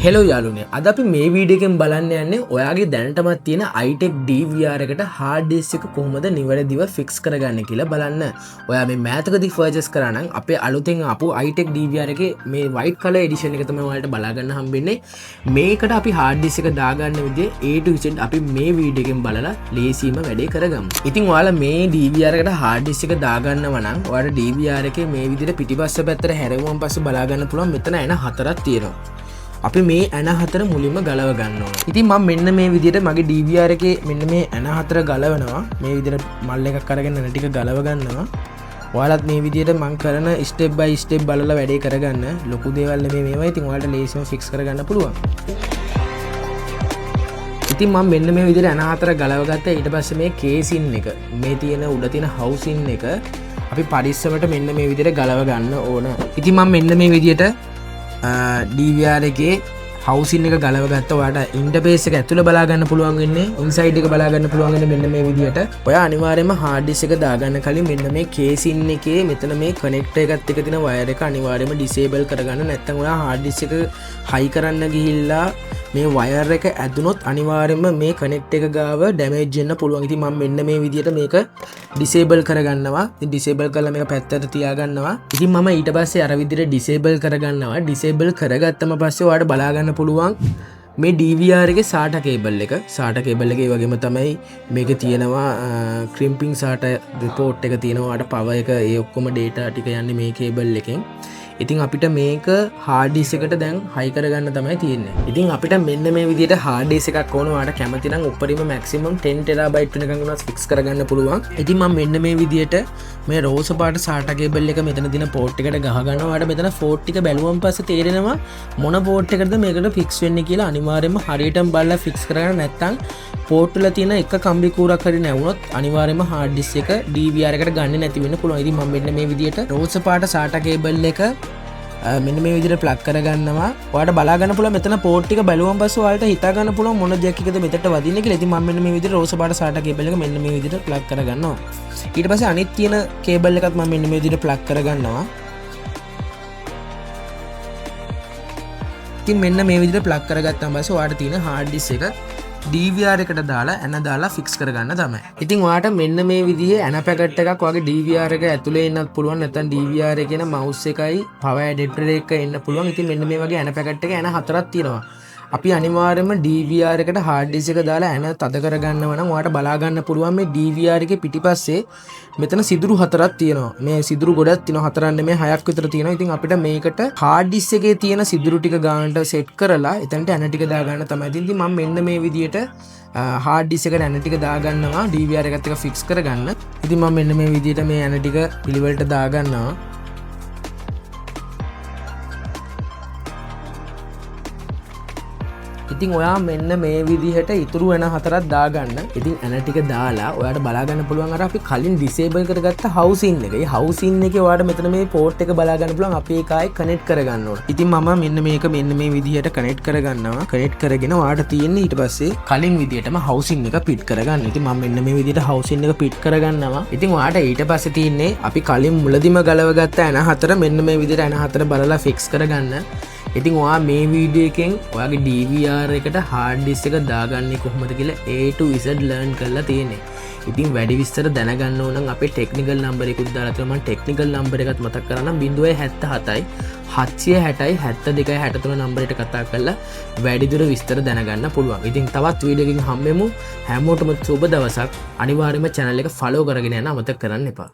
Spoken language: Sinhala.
හෙලෝ යාළුවනේ, අද අපි මේ වීඩියෝ එකෙන් බලන්න යන්නේ ඔයාගේ දැනටමත් තියෙන iTech DVR එකට hard disk එක කොහොමද නිවැරදිව fix කරගන්නේ කියලා බලන්න. ඔයා මේ මෑතකදී purchase කරා නම් අපේ අලුතෙන් ආපු iTech DVR එකේ මේ white color edition එක තමයි ඔයාලට බලා ගන්න හම්බෙන්නේ. මේකට අපි hard disk එක දාගන්න විදිය A to Z අපි මේ වීඩියෝ එකෙන් බලලා ලේසියෙන්ම වැඩේ කරගමු. ඉතින් ඔයාලා මේ DVR එකට hard disk එක දාගන්නව නම් ඔයාලට DVR එකේ මේ විදිහට පිටිපස්ස පැත්තට හැරෙවුවන් පස්සේ බලා ගන්න පුළුවන් මෙතන එන හතරක් තියෙනවා. අපි මේ ඇන හතර මුලින්ම ගලව ගන්න ඕන. ඉතින් මම මෙන්න මේ විදිහට මගේ DVR එකේ මෙන්න මේ ඇන හතර ගලවනවා. මේ විදිහට මල් එකක් අරගෙන ඇන ටික ගලව ගන්නවා. ඔයාලත් මේ විදිහට මම කරන ස්ටෙප් බයි ස්ටෙප් බලලා වැඩේ කරගන්න. ලොකු දේවල් නෙමෙයි මේවා. ඉතින් ඔයාලට ලේසියෙන් ෆික්ස් කරගන්න පුළුවන්. ඉතින් මම මෙන්න මේ විදිහට ඇන හතර ගලව ගත්තා. ඊට පස්සේ මේ කේසින් එක මේ තියෙන උඩ තියෙන හවුසින් එක අපි පරිස්සමට මෙන්න මේ විදිහට ගලව ගන්න ඕන. ඉතින් මම මෙන්න මේ විදිහට DVR එකේ හවුසින් එක ගලව ගත්තා. ඔයාලට ඉන්ටර්ෆේස් එක ඇතුළේ බලා ගන්න පුළුවන් වෙන්නේ, ඉන්සයිඩ් එක බලා ගන්න පුළුවන් වෙන්නේ මෙන්න මේ විදිහට. ඔයා අනිවාර්යයෙන්ම hard disk එක දාගන්න කලින් මෙන්න මේ කේසින් එකේ මෙතන මේ කනෙක්ටර් එකත් එක්ක තියෙන වයර් එක අනිවාර්යයෙන්ම disable කරගන්න. නැත්නම් ඔයා hard disk එක high කරන්න ගිහිල්ලා මේ වයර් එක ඇදුනොත් අනිවාර්යයෙන්ම මේ කනෙක්ටර් එක ගාව damage වෙන්න පුළුවන්. ඉතින් මම මෙන්න මේ විදිහට මේක disable කරගන්නවා. ඉතින් disable කරලා මේක පැත්තට තියාගන්නවා. ඉතින් මම ඊට පස්සේ අර විදිහට disable කරගන්නවා. disable කරගත්තම පස්සේ ඔයාලට බලා ගන්න පුළුවන් මේ DVR එකේ SATA කේබල් එක. SATA කේබල් එකේ වගේම තමයි මේකේ තියෙනවා crimping SATA report එක තියෙනවා. ඔයාලට power එක ඒ ඔක්කොම data ටික යන්නේ මේ කේබල් එකෙන්. ඉතින් අපිට මේක hard disk එකට දැන් high කරගන්න තමයි තියෙන්නේ. ඉතින් අපිට මෙන්න මේ විදිහට hard disk එකක් ඕන. ඔයාලට කැමති නම් උඩරිම maximum 10 TB වෙනකන් උනත් fix කරගන්න පුළුවන්. ඉතින් මම මෙන්න මේ විදිහට මේ රෝස පාට SATA කේබල් එක මෙතන දින port එකට ගහ ගන්නවා. ඔයාලට මෙතන port ටික බැලුවම පස්සේ තේරෙනවා මොන port එකටද මේකට fix වෙන්නේ කියලා. අනිවාර්යයෙන්ම හරියටම බලලා fix කරගන්න. නැත්නම් port වල තියෙන එක කම්බි කූරක් හරි නැවුනොත් අනිවාර්යයෙන්ම hard disk එක DVR එකට ගන්න නැති වෙන්න පුළුවන්. ඉතින් මම මෙන්න මේ විදිහට රෝස පාට SATA කේබල් එක මෙන්න මේ විදිහට ප්ලග් කරගන්නවා. ඔයාලට බලා ගන්න පුළුවන් මෙතන port ටික බැලුවම පස්සේ ඔයාලට හිතා ගන්න පුළුවන් මොන ජැක් එකද මෙතනට වදින්නේ කියලා. ඉතින් මම මෙන්න මේ විදිහට රෝස පාට SATA කේබල් එක මෙන්න මේ විදිහට ප්ලග් කරගන්නවා. ඊට පස්සේ අනිත් තියෙන කේබල් එකත් මම මෙන්න මේ විදිහට ප්ලග් කරගන්නවා. ඉතින් මෙන්න මේ විදිහට ප්ලග් කරගත්තාම පස්සේ ඔයාලට තියෙන hard disk එක DVR එකට දාලා ඇන දාලා ෆික්ස් කරගන්න තමයි. ඉතින් ඔයාලට මෙන්න මේ විදිහේ ඇන පැකට් එකක් ඔයාගේ DVR එක ඇතුලේ එන්නත් පුළුවන්. නැත්නම් DVR එකේ න mouse එකයි power adapter එක එන්න පුළුවන්. ඉතින් මෙන්න මේ වගේ ඇන පැකට් එක ඇන හතරක් තියෙනවා. අපි අනිවාර්යයෙන්ම DVR එකට hard disk එක දාලා ඇන තද කරගන්නව නම් ඔයාලට බලා ගන්න පුළුවන් මේ DVR එකේ පිටිපස්සේ මෙතන සිදුරු හතරක් තියෙනවා. මේ සිදුරු ගොඩක් තියෙනවා. හතරක් නෙමෙයි හයක් විතර තියෙනවා. ඉතින් අපිට මේකට hard disk එකේ තියෙන සිදුරු ටික ගන්නට සෙට් කරලා එතනට ඇන ටික දාගන්න තමයි. ඉතින් මම මෙන්න මේ විදියට hard disk එකට ඇන ටික දාගන්නවා DVR එකත් එක්ක fix කරගන්න. ඉතින් මම මෙන්න මේ විදියට මේ ඇන ටික පිළිවෙලට දාගන්නවා. ඉතින් ඔයා මෙන්න මේ විදිහට ඉතුරු වෙන හතරක් දාගන්න. ඉතින් ඇන ටික දාලා ඔයාට බලා ගන්න පුළුවන් අර අපි කලින් disable කරගත්ත housing එක. ඒ housing එකේ ඔයාට මෙතන මේ port එක බලා ගන්න පුළුවන් අපි ඒකයි connect කරගන්න ඕන. ඉතින් මම මෙන්න මේක මෙන්න මේ විදිහට connect කරගන්නවා. connect කරගෙන ඔයාට තියෙන්නේ ඊට පස්සේ කලින් විදිහටම housing එක පිට කරගන්න. ඉතින් මම මෙන්න මේ විදිහට housing එක පිට කරගන්නවා. ඉතින් ඔයාට ඊට පස්සේ තියෙන්නේ අපි කලින් මුලදිම ගලවගත්ත ඇන හතර මෙන්න මේ විදිහට ඇන හතර බලලා fix කරගන්න. ඉතින් ඔයා මේ වීඩියෝ එකෙන් ඔයාගේ DVR එකට hard disk එක දාගන්නේ කොහොමද කියලා A to Z learn කරලා තියෙන්නේ. ඉතින් වැඩි විස්තර දැනගන්න ඕන නම් අපේ ටෙක්නිකල් නම්බර් එකකුත් දාලා තියෙනවා. මම ටෙක්නිකල් නම්බර් එකත් මතක් කරා නම් 077යි 760යි 72යි 63 නම්බරයට කතා කරලා වැඩිදුර විස්තර දැනගන්න පුළුවන්. ඉතින් තවත් වීඩියෝ එකකින් හම්බෙමු. හැමෝටම සුබ දවසක්. අනිවාර්යයෙන්ම channel එක follow කරගෙන යන්න අමතක කරන්න එපා.